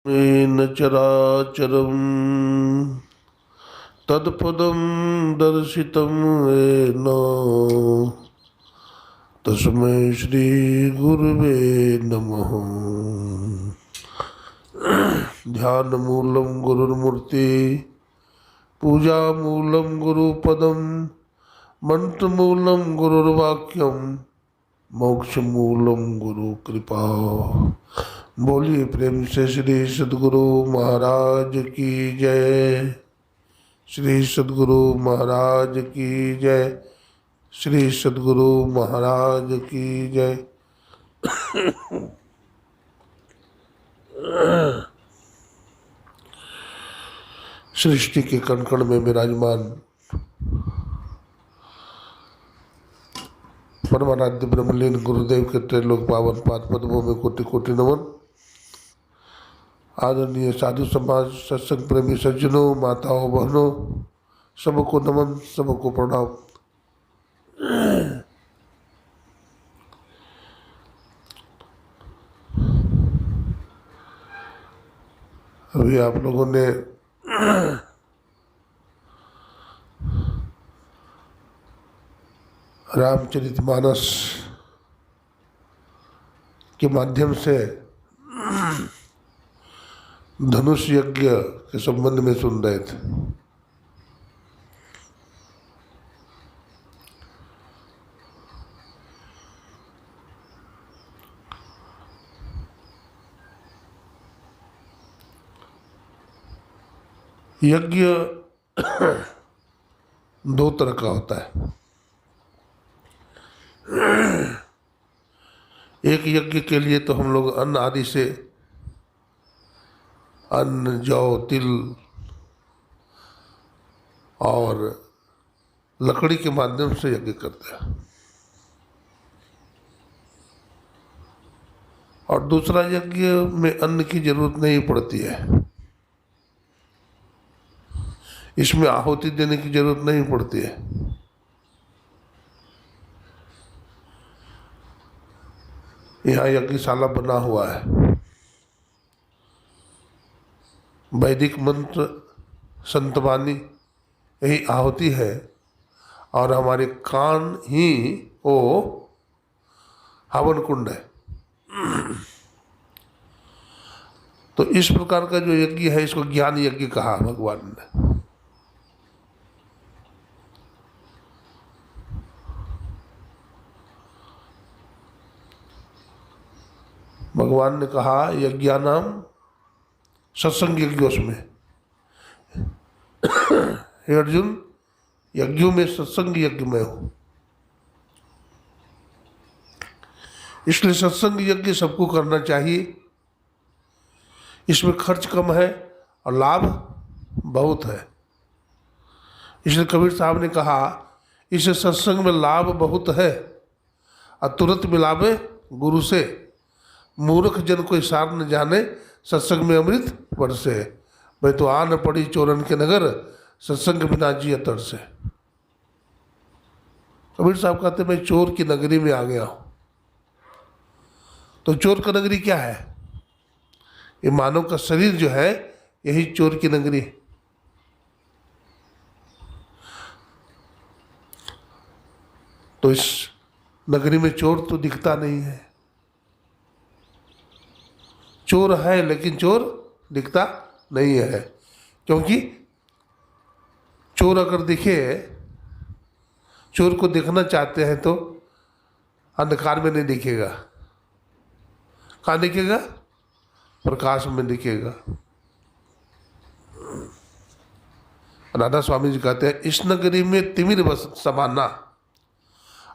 येन चराचरं तत्पदं दर्शितं येन तस्मै श्री गुरुवे नमः। ध्यान मूलं गुरुर्मूर्ति, पूजा मूलं गुरुपदं, मंत्र मूलं गुरुर्वाक्यम, मोक्ष मूलम गुरु कृपा। बोलिए प्रेम से श्री सद्गुरु महाराज की जय। श्री सद्गुरु महाराज की जय। श्री सद्गुरु महाराज की जय। सृष्टि के कण कण में विराजमान परमाराध्य ब्रह्मलीन गुरुदेव के त्रैलोक पावन पाद पद्मों में कोटि कोटि नमन। आदरणीय साधु समाज, सत्संग प्रेमी सज्जनों, माताओं बहनों, सबको नमन, सबको प्रणाम। अभी आप लोगों ने रामचरितमानस के माध्यम से धनुष यज्ञ के संबंध में सुन रहे थे। यज्ञ दो तरह का होता है। एक यज्ञ के लिए तो हम लोग अन्न आदि से, अन्न, जौ, तिल और लकड़ी के माध्यम से यज्ञ करते हैं। और दूसरा यज्ञ में अन्न की जरूरत नहीं पड़ती है, इसमें आहुति देने की जरूरत नहीं पड़ती है। यहाँ यज्ञशाला बना हुआ है, वैदिक मंत्र, संतवाणी यही आहुति है, और हमारे कान ही वो हवन कुंड है। तो इस प्रकार का जो यज्ञ है, इसको ज्ञान यज्ञ कहा भगवान ने। भगवान ने कहा यज्ञानाम सत्संग यज्ञों में। हे अर्जुन, यज्ञों में सत्संग यज्ञ में हूं, इसलिए सत्संग यज्ञ सबको करना चाहिए। इसमें खर्च कम है और लाभ बहुत है। इसलिए कबीर साहब ने कहा, इस सत्संग में लाभ बहुत है और तुरंत मिलावे गुरु से। मूर्ख जन कोई सार न जाने, सत्संग में अमृत बरसे। मैं तो आ न पड़ी चोरन के नगर, सत्संग बिना जिया तरसे। कबीर साहब कहते मैं चोर की नगरी में आ गया हूं। तो चोर का नगरी क्या है? ये मानव का शरीर जो है, यही चोर की नगरी। तो इस नगरी में चोर तो दिखता नहीं है। चोर है लेकिन चोर दिखता नहीं है, क्योंकि चोर अगर दिखे, चोर को देखना चाहते हैं तो अंधकार में नहीं दिखेगा। कहाँ दिखेगा? प्रकाश में दिखेगा। राधा स्वामी जी कहते हैं, इस नगरी में तिमिर बस समाना,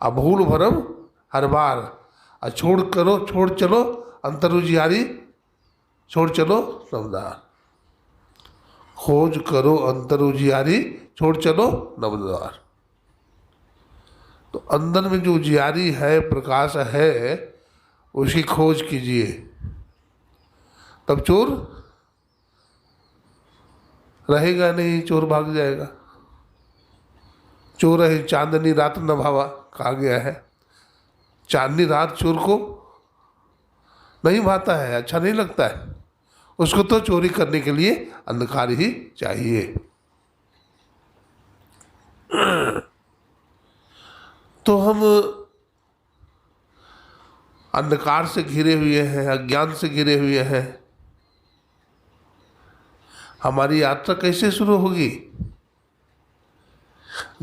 अभूल भरम हर बार। छोड़ चलो अंतर उजियारी, छोड़ चलो नवद्वार। खोज करो अंतर उजियारी, छोड़ चलो नवद्वार। तो अंदर में जो उजियारी है, प्रकाश है, उसकी खोज कीजिए, तब चोर रहेगा नहीं, चोर भाग जाएगा। चोर है चांदनी रात न भावा, कहा गया है। चांदनी रात चोर को नहीं भाता है, अच्छा नहीं लगता है। उसको तो चोरी करने के लिए अंधकार ही चाहिए। तो हम अंधकार से घिरे हुए हैं, अज्ञान से घिरे हुए हैं। हमारी यात्रा कैसे शुरू होगी?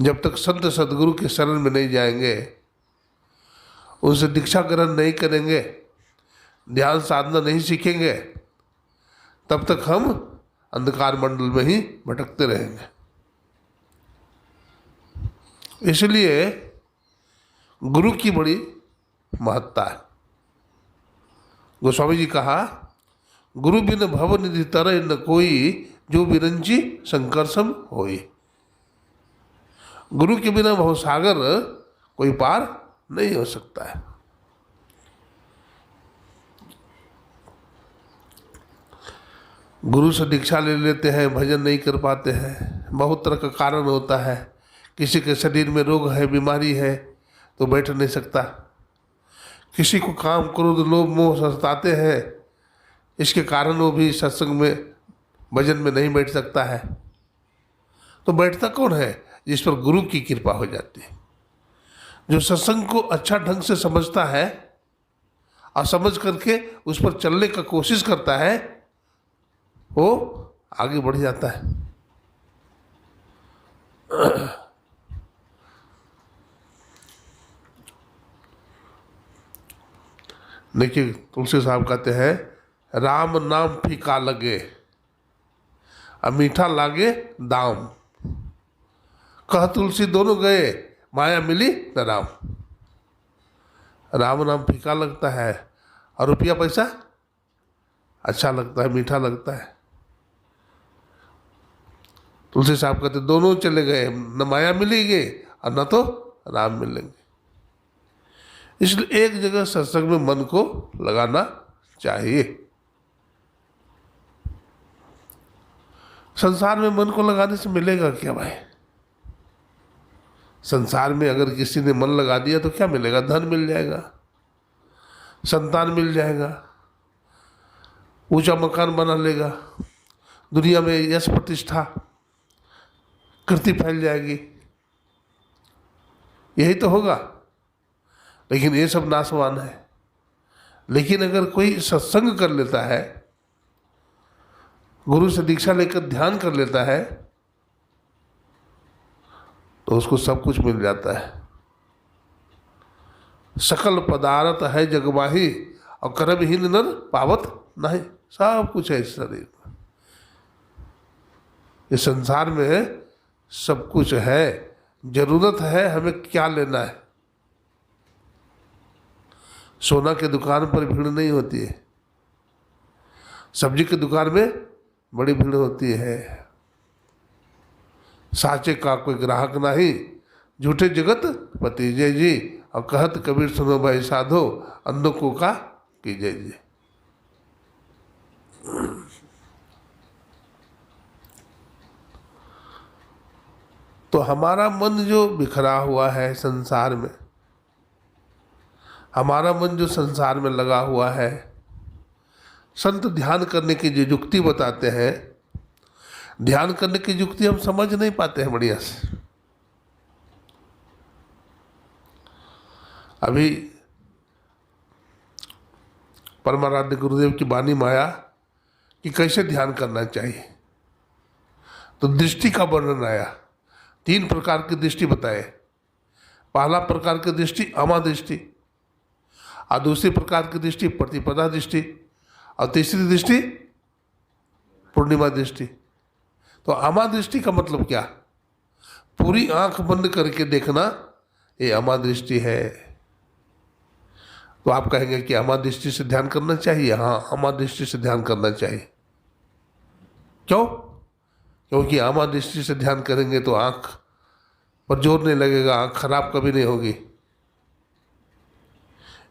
जब तक संत सदगुरु के शरण में नहीं जाएंगे, उनसे दीक्षा ग्रहण नहीं करेंगे, ध्यान साधना नहीं सीखेंगे, तब तक हम अंधकार मंडल में ही भटकते रहेंगे। इसलिए गुरु की बड़ी महत्ता है। गोस्वामी जी कहा, गुरु बिन भव निधि तरय न कोई, जो बिरंची संकर्षम होई। गुरु के बिना भवसागर कोई पार नहीं हो सकता है। गुरु से दीक्षा ले लेते हैं, भजन नहीं कर पाते हैं। बहुत तरह का कारण होता है। किसी के शरीर में रोग है, बीमारी है, तो बैठ नहीं सकता। किसी को काम क्रोध लोभ मोह सताते हैं, इसके कारण वो भी सत्संग में भजन में नहीं बैठ सकता है। तो बैठता कौन है? जिस पर गुरु की कृपा हो जाती है। जो सत्संग को अच्छा ढंग से समझता है और समझ करके उस पर चलने का कोशिश करता है, वो आगे बढ़ जाता है। देखिए, तुलसी साहब कहते हैं, राम नाम फीका लगे और मीठा लागे दाम। कह तुलसी दोनों गए, माया मिली न राम। राम नाम फीका लगता है और रुपया पैसा अच्छा लगता है, मीठा लगता है। तुलसी साहब कहते दोनों चले गए, न माया मिलेगी और न तो राम मिलेंगे। इसलिए एक जगह सत्संग में मन को लगाना चाहिए। संसार में मन को लगाने से मिलेगा क्या भाई? संसार में अगर किसी ने मन लगा दिया तो क्या मिलेगा? धन मिल जाएगा, संतान मिल जाएगा, ऊंचा मकान बना लेगा, दुनिया में यश प्रतिष्ठा कीर्ति फैल जाएगी, यही तो होगा। लेकिन ये सब नाशवान है। लेकिन अगर कोई सत्संग कर लेता है, गुरु से दीक्षा लेकर ध्यान कर लेता है, तो उसको सब कुछ मिल जाता है। सकल पदार्थ है जगमाही और कर्महीन नर पावत नहीं। सब कुछ है इस शरीर में, इस संसार में सब कुछ है। जरूरत है हमें क्या लेना है। सोना के दुकान पर भीड़ नहीं होती है, सब्जी की दुकान में बड़ी भीड़ होती है। साचे का कोई ग्राहक नहीं, झूठे जगत पति जय जी। और कहत कबीर सुनो भाई साधो, अंधों को का कीजिए जी। तो हमारा मन जो बिखरा हुआ है संसार में, हमारा मन जो संसार में लगा हुआ है, संत ध्यान करने की जो युक्ति बताते हैं, ध्यान करने की युक्ति हम समझ नहीं पाते हैं बढ़िया से। अभी परमाराध्य गुरुदेव की वाणी में आया कि कैसे ध्यान करना चाहिए, तो दृष्टि का वर्णन आया। 3 प्रकार की दृष्टि बताए। पहला प्रकार की दृष्टि अमा दृष्टि, और दूसरी प्रकार की दृष्टि प्रतिपदा दृष्टि, और तीसरी दृष्टि पूर्णिमा दृष्टि। तो अमा दृष्टि का मतलब क्या? पूरी आंख बंद करके देखना, ये अमा दृष्टि है। तो आप कहेंगे कि अमा दृष्टि से ध्यान करना चाहिए। हाँ, अमा दृष्टि से ध्यान करना चाहिए। क्यों? क्योंकि अमा दृष्टि से ध्यान करेंगे तो आंख पर जोर नहीं लगेगा, आंख खराब कभी नहीं होगी।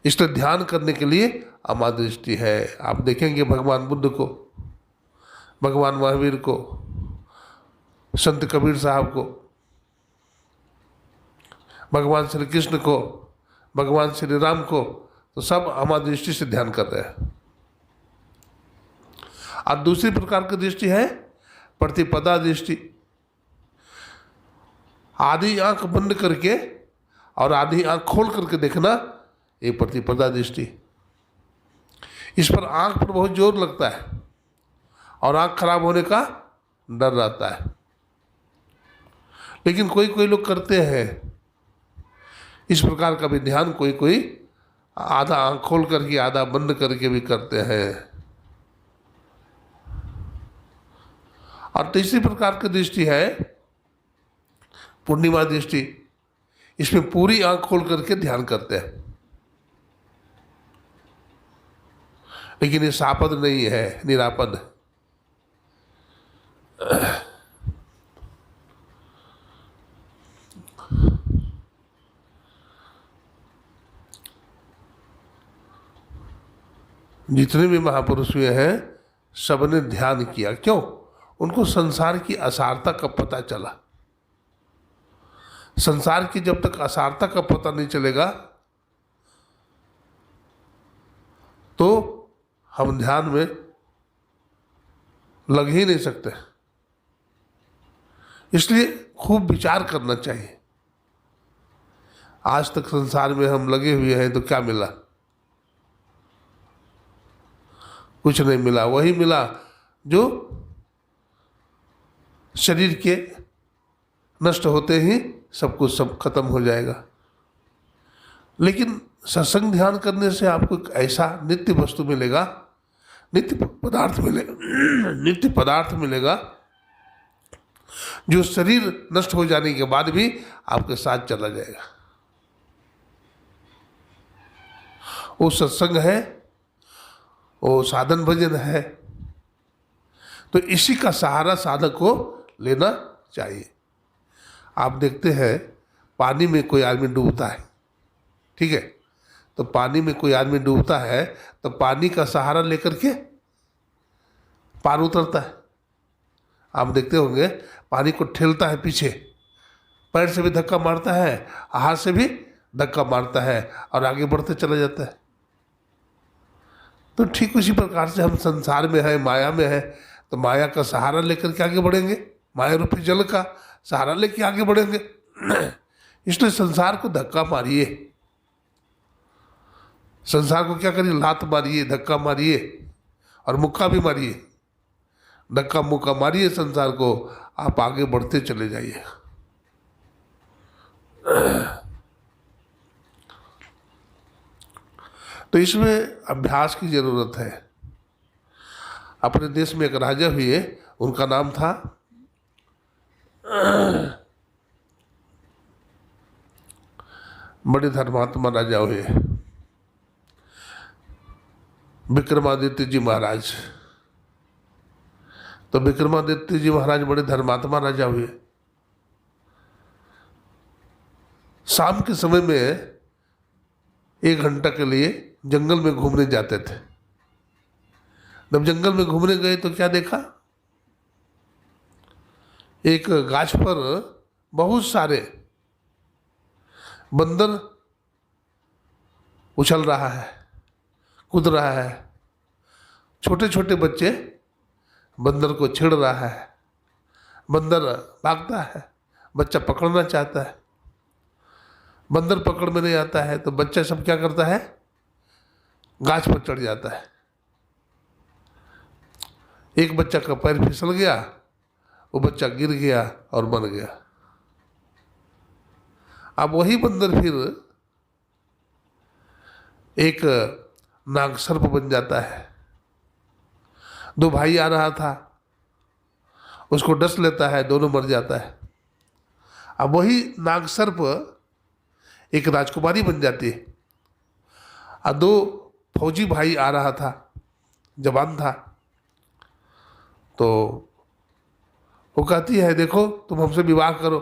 इसलिए ध्यान करने के लिए अमा दृष्टि है। आप देखेंगे भगवान बुद्ध को, भगवान महावीर को, संत कबीर साहब को, भगवान श्री कृष्ण को, भगवान श्री राम को, तो सब अमा दृष्टि से ध्यान कर रहे हैं। और दूसरी प्रकार की दृष्टि है प्रतिपदा दृष्टि। आधी आंख बंद करके और आधी आंख खोल करके देखना, ये प्रतिपदा दृष्टि। इस पर आंख पर बहुत जोर लगता है और आंख खराब होने का डर रहता है। लेकिन कोई कोई लोग करते हैं इस प्रकार का भी ध्यान, कोई कोई आधा आंख खोल करके आधा बंद करके भी करते हैं। और तीसरी प्रकार की दृष्टि है पूर्णिमा दृष्टि। इसमें पूरी आंख खोल करके ध्यान करते हैं, लेकिन ये सापद नहीं है, निरापद। जितने भी महापुरुष हुए हैं सबने ध्यान किया। क्यों? उनको संसार की असारता का पता चला। संसार की जब तक असारता का पता नहीं चलेगा तो हम ध्यान में लग ही नहीं सकते। इसलिए खूब विचार करना चाहिए। आज तक संसार में हम लगे हुए हैं तो क्या मिला? कुछ नहीं मिला। वही मिला जो शरीर के नष्ट होते ही सब कुछ सब खत्म हो जाएगा। लेकिन सत्संग ध्यान करने से आपको एक ऐसा नित्य वस्तु मिलेगा, नित्य पदार्थ मिलेगा जो शरीर नष्ट हो जाने के बाद भी आपके साथ चला जाएगा। वो सत्संग है, वो साधन भजन है। तो इसी का सहारा साधक को लेना चाहिए। आप देखते हैं पानी में कोई आदमी डूबता है, ठीक है, तो पानी में कोई आदमी डूबता है तो पानी का सहारा लेकर के पार उतरता है। आप देखते होंगे पानी को ठेलता है पीछे, पैर से भी धक्का मारता है, हाथ से भी धक्का मारता है और आगे बढ़ते चला जाता है। तो ठीक उसी प्रकार से हम संसार में है, माया में है, तो माया का सहारा लेकर के आगे बढ़ेंगे, माया रूपी जल का सहारा लेके आगे बढ़ेंगे। इसलिए संसार को धक्का मारिए, संसार को क्या करिए, लात मारिए, धक्का मारिए और मुक्का भी मारिए। धक्का मुक्का मारिए संसार को, आप आगे बढ़ते चले जाइए। तो इसमें अभ्यास की जरूरत है। अपने देश में एक राजा हुए, उनका नाम था बड़े धर्मात्मा राजा हुए विक्रमादित्य जी महाराज। तो विक्रमादित्य जी महाराज बड़े धर्मात्मा राजा हुए। शाम के समय में 1 घंटा के लिए जंगल में घूमने जाते थे। जब जंगल में घूमने गए तो क्या देखा, एक गाछ पर बहुत सारे बंदर उछल रहा है, कूद रहा है। छोटे छोटे बच्चे बंदर को छेड़ रहा है। बंदर भागता है, बच्चा पकड़ना चाहता है, बंदर पकड़ में नहीं आता है तो बच्चा सब क्या करता है, गाछ पर चढ़ जाता है। एक बच्चा का पैर फिसल गया, वो बच्चा गिर गया और मर गया। अब वही बंदर फिर एक नागसर्प बन जाता है। 2 भाई आ रहा था, उसको डस लेता है, दोनों मर जाता है। अब वही नागसर्प एक राजकुमारी बन जाती है। और 2 फौजी भाई आ रहा था, जवान था, तो वो कहती है देखो तुम हमसे विवाह करो।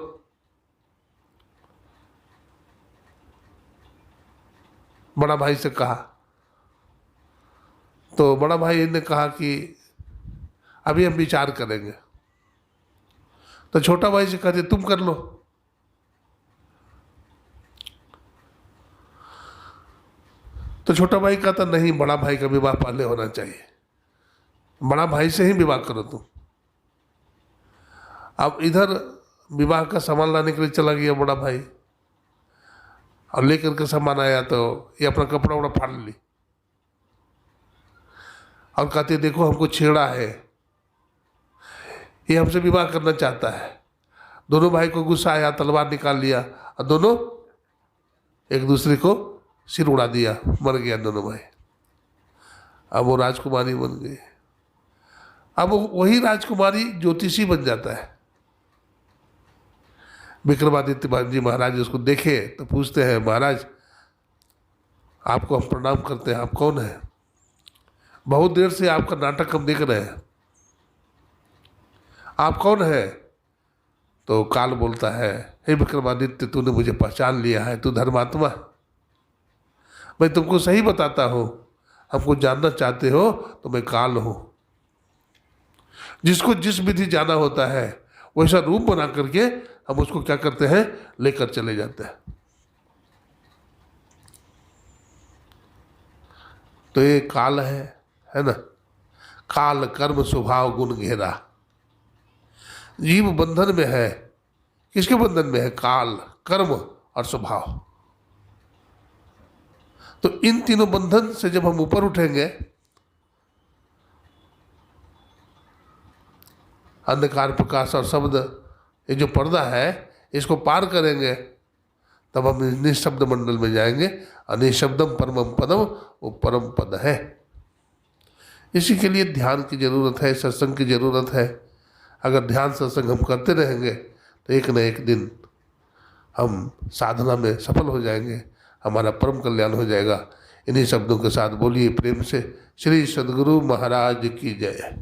बड़ा भाई से कहा, तो बड़ा भाई ने कहा कि अभी हम विचार करेंगे। तो छोटा भाई से कहते तुम कर लो। तो छोटा भाई कहता नहीं, बड़ा भाई का विवाह पहले होना चाहिए। बड़ा भाई से ही विवाह करो तुम। अब इधर विवाह का सामान लाने के लिए चला गया बड़ा भाई, और लेकर के सामान आया तो ये अपना कपड़ा वपड़ा फाड़ ली और कहते देखो हमको छेड़ा है, ये हमसे विवाह करना चाहता है। दोनों भाई को गुस्सा आया, तलवार निकाल लिया और दोनों एक दूसरे को सिर उड़ा दिया, मर गया दोनों भाई। अब वो राजकुमारी बन गई। अब वही राजकुमारी ज्योतिषी बन जाता है। विक्रमादित्य जी महाराज उसको देखे तो पूछते हैं, महाराज आपको हम प्रणाम करते हैं, आप कौन हैं? बहुत देर से आपका नाटक हम देख रहे हैं, आप कौन हैं? तो काल बोलता है, हे विक्रमादित्य तूने मुझे पहचान लिया है, तू धर्मात्मा। मैं तुमको सही बताता हूँ, हमको जानना चाहते हो तो मैं काल हूँ। जिसको जिस विधि जाना होता है वैसा रूप बना करके हम उसको क्या करते हैं, लेकर चले जाते हैं। तो ये काल है ना। काल कर्म स्वभाव गुण घेरा। जीव बंधन में है। किसके बंधन में है? काल, कर्म और स्वभाव। तो इन तीनों बंधन से जब हम ऊपर उठेंगे, अंधकार प्रकाश और शब्द, ये जो पर्दा है इसको पार करेंगे, तब हम निःशब्द मंडल में जाएंगे। और निःशब्दम परमम पदम, वो परम पद है। इसी के लिए ध्यान की जरूरत है, सत्संग की जरूरत है। अगर ध्यान सत्संग हम करते रहेंगे तो एक न एक दिन हम साधना में सफल हो जाएंगे, हमारा परम कल्याण हो जाएगा। इन्हीं शब्दों के साथ बोलिए प्रेम से, श्री सद्गुरु महाराज की जय।